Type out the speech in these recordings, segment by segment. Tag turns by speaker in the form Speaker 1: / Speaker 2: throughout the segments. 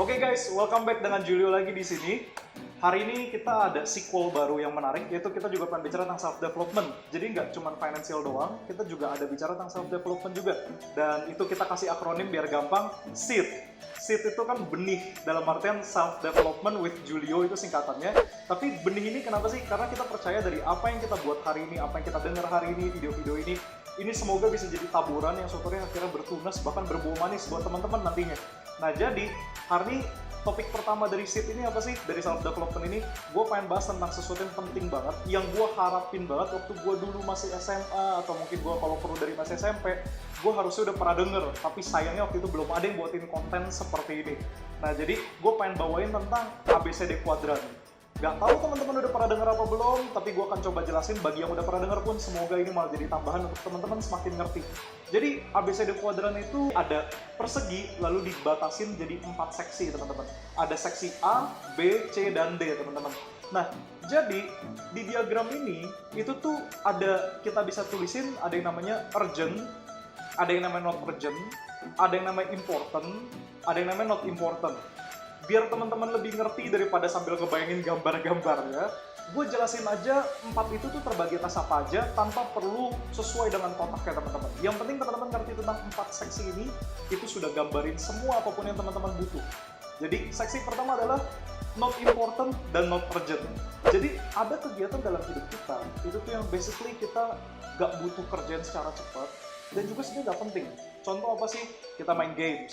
Speaker 1: Oke guys, welcome back dengan Julio lagi di sini. Hari ini kita ada sequel baru yang menarik, yaitu kita juga akan bicara tentang self development. Jadi nggak cuma financial doang, kita juga ada bicara tentang self development juga. Dan itu kita kasih akronim biar gampang, SEED. SEED itu kan benih, dalam artian self development with Julio itu singkatannya. Tapi benih ini kenapa sih? Karena kita percaya dari apa yang kita buat hari ini, apa yang kita dengar hari ini, video-video ini semoga bisa jadi taburan yang suatu hari akhirnya bertunas, bahkan berbuah manis buat teman-teman nantinya. Nah jadi, hari ini topik pertama dari SEED ini apa sih? Dari self development ini, gue pengen bahas tentang sesuatu yang penting banget, yang gue harapin banget waktu gue dulu masih SMA, atau mungkin gue kalau perlu dari masih SMP, gue harusnya udah pernah denger, tapi sayangnya waktu itu belum ada yang buatin konten seperti ini. Nah jadi, gue pengen bawain tentang ABCD kuadran. Gak tahu teman-teman udah pernah denger apa belum, tapi gue akan coba jelasin. Bagi yang udah pernah denger pun, semoga ini malah jadi tambahan untuk teman-teman semakin ngerti. Jadi ABCD kuadran itu ada persegi lalu dibatasin jadi 4 seksi teman-teman. Ada seksi A, B, C, dan D teman-teman. Nah, jadi di diagram ini itu tuh ada, kita bisa tulisin ada yang namanya urgent, ada yang namanya not urgent, ada yang namanya important, ada yang namanya not important. Biar teman-teman lebih ngerti daripada sambil ngebayangin gambar-gambarnya, gue jelasin aja 4 itu tuh terbagi atas apa aja tanpa perlu sesuai dengan kotaknya teman-teman. Yang penting teman-teman ngerti tentang 4 seksi ini, itu sudah gambarin semua apapun yang teman-teman butuh. Jadi seksi pertama adalah not important dan not urgent. Jadi ada kegiatan dalam hidup kita, itu tuh yang basically kita gak butuh kerjaan secara cepat, dan juga sebenarnya gak penting. Contoh apa sih? Kita main games,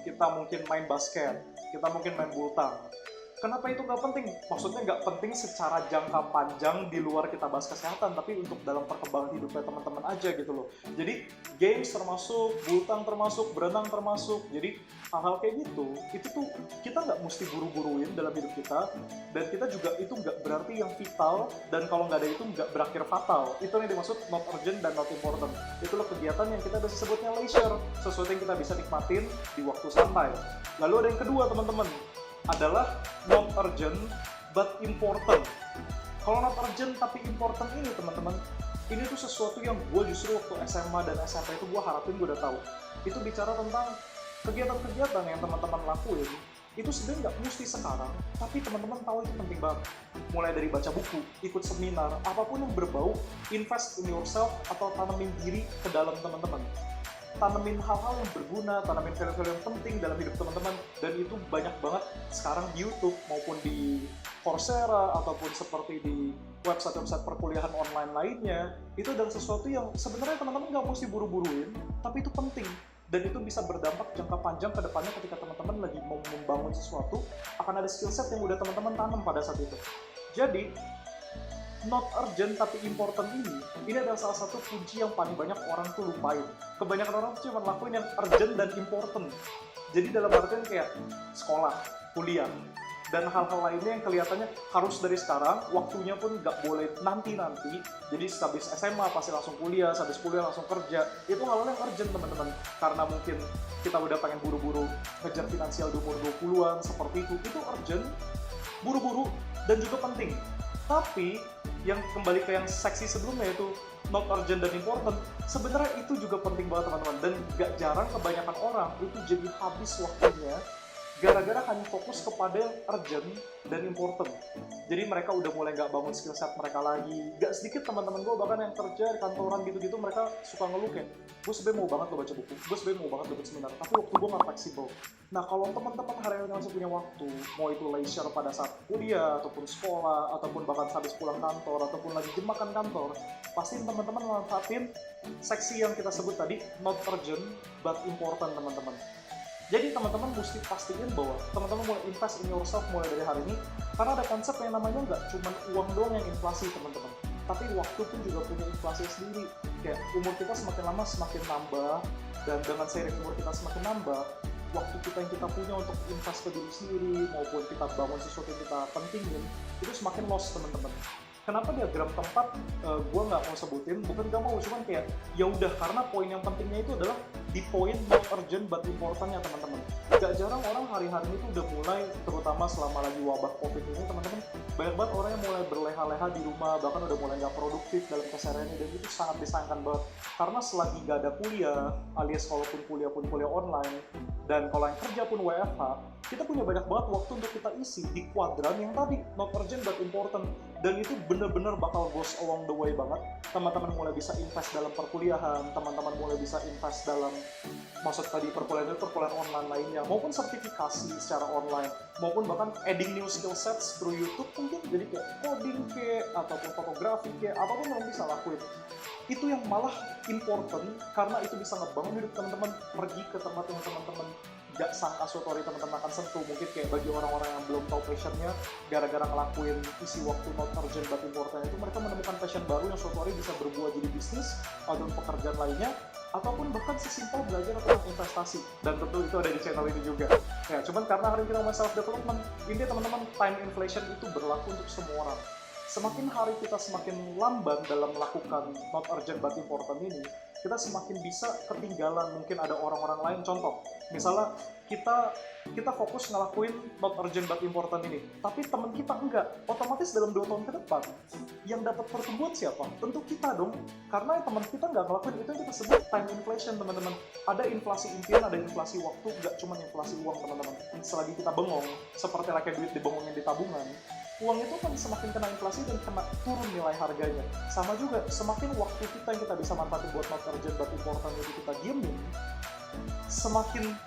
Speaker 1: kita mungkin main basket, kita mungkin main bulu tangkis. Kenapa itu nggak penting? Maksudnya nggak penting secara jangka panjang di luar kita bahas kesehatan, tapi untuk dalam perkembangan hidupnya teman-teman aja gitu loh. Jadi games termasuk, bulu tangkis termasuk, berenang termasuk. Jadi hal-hal kayak gitu, itu tuh kita nggak mesti buru-buruin dalam hidup kita, dan kita juga itu nggak berarti yang vital, dan kalau nggak ada itu nggak berakhir fatal. Itu yang dimaksud not urgent dan not important. Itulah kegiatan yang kita bisa sebutnya leisure, sesuatu yang kita bisa nikmatin di waktu santai. Lalu ada yang kedua teman-teman, adalah not urgent but important. Kalau not urgent tapi important ini teman-teman, ini tuh sesuatu yang gue justru waktu SMA dan SMP itu gue harapin gue udah tahu. Itu bicara tentang kegiatan-kegiatan yang teman-teman lakuin, itu sebenarnya nggak mesti sekarang, tapi teman-teman tahu itu penting banget. Mulai dari baca buku, ikut seminar, apapun yang berbau invest in yourself atau tanamin diri ke dalam teman-teman. Tanemin hal-hal yang berguna, tanemin value-value yang penting dalam hidup teman-teman, dan itu banyak banget sekarang di YouTube maupun di Coursera ataupun seperti di website-website perkuliahan online lainnya. Itu adalah sesuatu yang sebenarnya teman-teman nggak mesti buru-buruin, tapi itu penting, dan itu bisa berdampak jangka panjang ke depannya ketika teman-teman lagi mau membangun sesuatu, akan ada skill set yang udah teman-teman tanam pada saat itu. Jadi not urgent tapi important ini adalah salah satu kunci yang paling banyak orang tuh lupain. Kebanyakan orang tuh cuma lakuin yang urgent dan important. Jadi dalam artian kayak sekolah, kuliah, dan hal-hal lainnya yang kelihatannya harus dari sekarang, waktunya pun nggak boleh nanti-nanti. Jadi habis SMA pasti langsung kuliah, habis kuliah langsung kerja. Itu hal-hal yang urgent teman-teman. Karena mungkin kita udah pengen buru-buru ngejar finansial di umur 20-an, seperti itu. Itu urgent, buru-buru, dan juga penting. Tapi yang kembali ke yang seksi sebelumnya itu not urgent dan important, sebenarnya itu juga penting banget teman-teman, dan gak jarang kebanyakan orang itu jadi habis waktunya gara-gara hanya fokus kepada yang urgent dan important. Jadi mereka udah mulai gak bangun skill set mereka lagi. Gak sedikit teman-teman gue bahkan yang kerja di kantoran gitu-gitu, mereka suka ngeluh kayak, gue sebenernya mau banget lo baca buku, gue sebenernya mau banget lo ikut seminar, tapi waktu gue gak fleksibel. Nah kalau teman-teman hari ini masih punya waktu, mau itu leisure pada saat kuliah, ataupun sekolah, ataupun bahkan habis pulang kantor, ataupun lagi jam makan kantor, pasti teman-teman manfaatin seksi yang kita sebut tadi, not urgent but important teman-teman. Jadi teman-teman mesti pastiin bahwa teman-teman mulai invest in yourself mulai dari hari ini, karena ada konsep yang namanya nggak cuma uang doang yang inflasi teman-teman, tapi waktu pun juga punya inflasi sendiri. Kayak umur kita semakin lama semakin nambah, dan dengan seiring umur kita semakin nambah, waktu kita yang kita punya untuk invest ke diri sendiri maupun kita bangun sesuatu yang kita pentingin, itu semakin lost teman-teman. Kenapa diagram tempat gue nggak mau sebutin, bukan gak mau, cuman kayak ya udah, karena poin yang pentingnya itu adalah di poin not urgent but importantnya teman-teman. Gak jarang orang hari-hari ini tuh udah mulai, terutama selama lagi wabah covid ini teman-teman, banyak banget orang yang mulai berleha-leha di rumah, bahkan udah mulai nggak produktif dalam kesehariannya, dan itu sangat disayangkan banget. Karena selagi nggak ada kuliah, alias kalaupun kuliah pun kuliah online, dan kalau yang kerja pun WFH, kita punya banyak banget waktu untuk kita isi di kuadran yang tadi, not urgent but important. Dan itu bener-bener bakal goes along the way banget. Teman-teman mulai bisa invest dalam perkuliahan, teman-teman mulai bisa invest dalam, maksud tadi perkuliahan itu perkuliahan online lainnya, maupun sertifikasi secara online, maupun bahkan adding new skill sets through YouTube mungkin, jadi kayak coding kayak, ataupun fotografi kayak, apapun yang bisa lakuin. Itu yang malah important, karena itu bisa ngebangun hidup teman-teman, pergi ke tempat yang teman-teman gak sangka suatu hari teman-teman akan sentuh. Mungkin kayak bagi orang-orang yang belum tahu passionnya, gara-gara ngelakuin isi waktu not urgent but important itu, mereka menemukan passion baru yang suatu hari bisa berbuah jadi bisnis atau pekerjaan lainnya, ataupun bahkan sesimpel belajar tentang investasi. Dan tentu itu ada di channel ini juga. Ya, cuman karena hari ini kita ngomongin self development, ini teman-teman, time inflation itu berlaku untuk semua orang. Semakin hari kita semakin lamban dalam melakukan not urgent but important ini, kita semakin bisa ketinggalan mungkin ada orang-orang lain. Contoh, misalnya kita fokus ngelakuin not urgent but important ini, tapi teman kita enggak, otomatis dalam 2 tahun ke depan yang dapat pertumbuhan siapa? Tentu kita dong, karena teman kita nggak ngelakuin itu yang kita sebut time inflation, teman-teman. Ada inflasi impian, ada inflasi waktu, nggak cuma inflasi uang, teman-teman. Selagi kita bengong, seperti kayak duit dibengongin di tabungan, uang itu kan semakin kena inflasi dan kena turun nilai harganya. Sama juga, semakin waktu kita yang kita bisa manfaatin buat not urgent but important itu kita diemin, semakin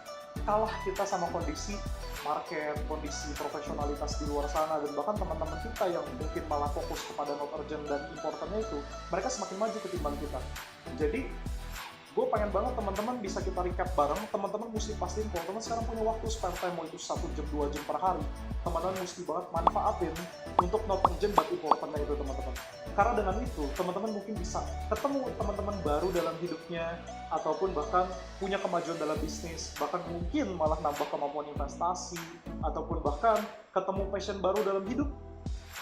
Speaker 1: kalah kita sama kondisi market, kondisi profesionalitas di luar sana, dan bahkan teman-teman kita yang mungkin malah fokus kepada not urgent dan importantnya itu, mereka semakin maju ketimbang kita. Jadi, gue pengen banget teman-teman bisa kita recap bareng. Teman-teman mesti pastiin kalau teman sekarang punya waktu spare time, mau itu 1 jam 2 jam per hari, teman-teman mesti banget manfaatin untuk not urgent but important itu, teman-teman. Karena dengan itu teman-teman mungkin bisa ketemu teman-teman baru dalam hidupnya, ataupun bahkan punya kemajuan dalam bisnis, bahkan mungkin malah nambah kemampuan investasi, ataupun bahkan ketemu passion baru dalam hidup.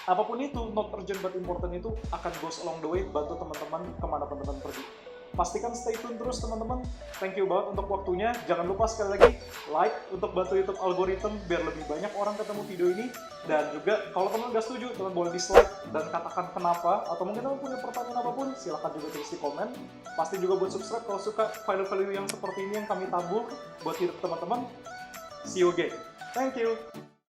Speaker 1: Apapun itu, not urgent but important itu akan goes along the way, bantu teman-teman kemana pun teman pergi. Pastikan stay tune terus, teman-teman. Thank you banget untuk waktunya. Jangan lupa sekali lagi like untuk bantu YouTube algoritma biar lebih banyak orang ketemu video ini. Dan juga kalau teman nggak setuju, teman boleh dislike dan katakan kenapa. Atau mungkin teman punya pertanyaan apapun, silahkan juga tulis di komen. Pasti juga buat subscribe kalau suka value-value yang seperti ini yang kami tabur buat hidup teman-teman. See you again. Thank you.